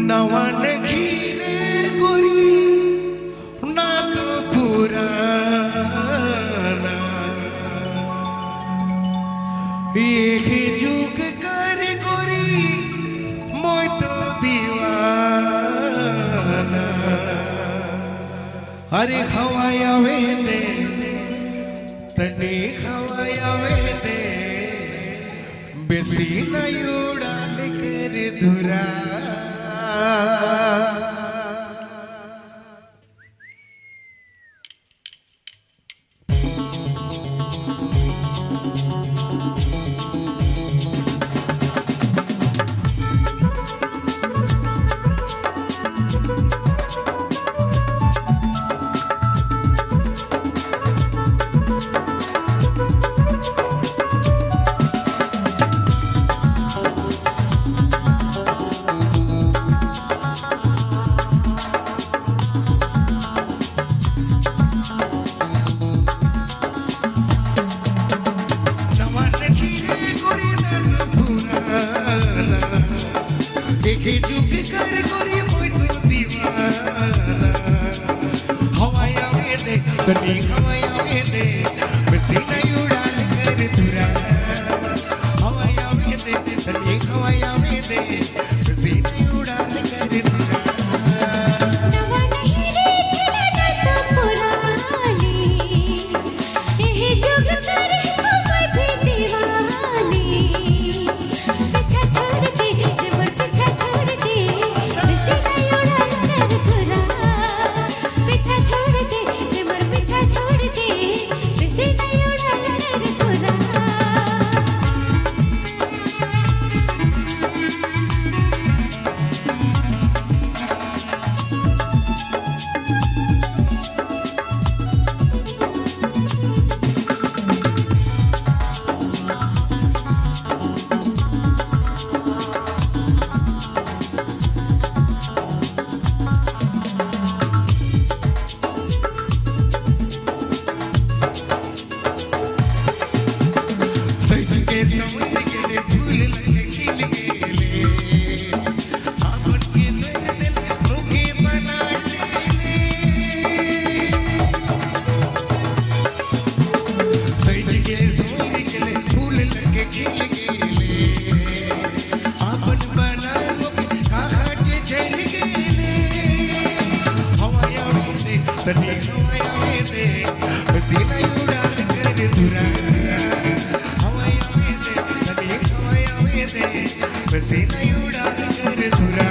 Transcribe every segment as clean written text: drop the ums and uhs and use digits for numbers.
नवन घीरे गोरी नाक पुराना ये जुग कर गोरी मोय तो दीवाना अरे हवाया वे दे तने हवाया वे दे बेसी न उड़ाल कर धुरा देखे जुग कर गोरी मोय तो दीवाना हवाया में दे तनी हवाया में दे बसी नहीं उड़ाल कर धुरा हवाया में दे तनी हवाया में दे बसी नहीं उड़ाल कर धुरा तनी हवाया में दे बसी नहीं उड़ाल कर धुरा हवाया में दे तनी हवाया में दे बसी नहीं उड़ाल कर धुरा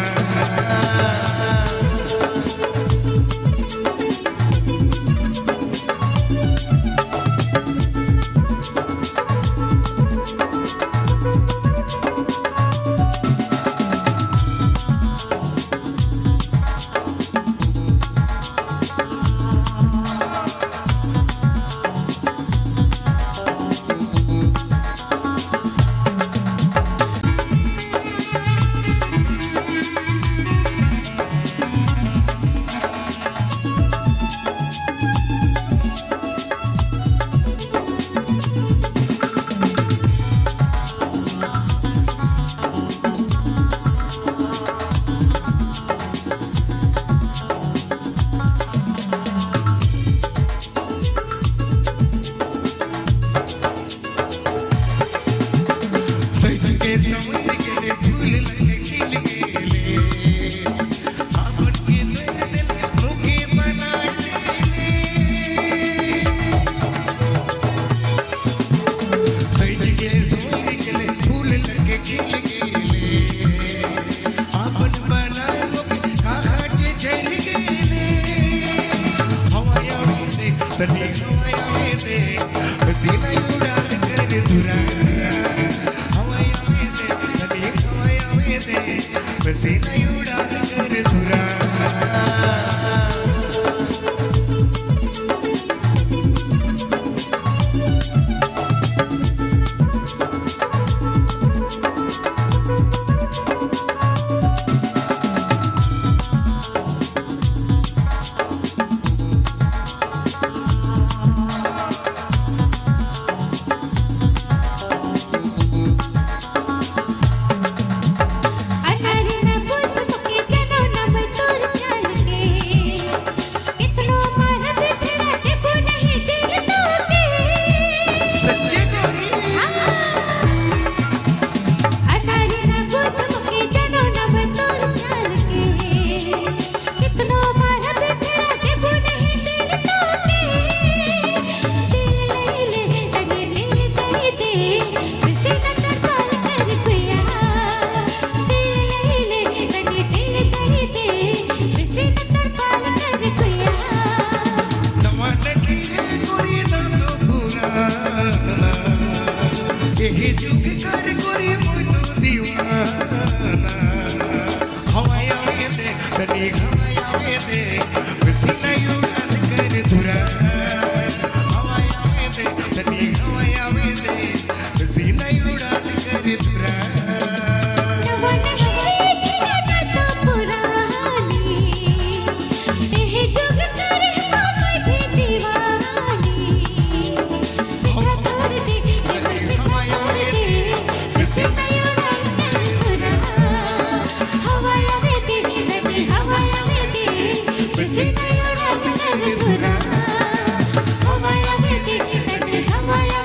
एही जुग कर कोरी मोय तो दीवाना हवाई आवे दे तनी हवाई आवे दे बेसी नहीं उड़ान कर धुरा हवाई आवे दे तनी हवाई आवे दे बेसी नहीं उड़ान कर धुरा Hava ya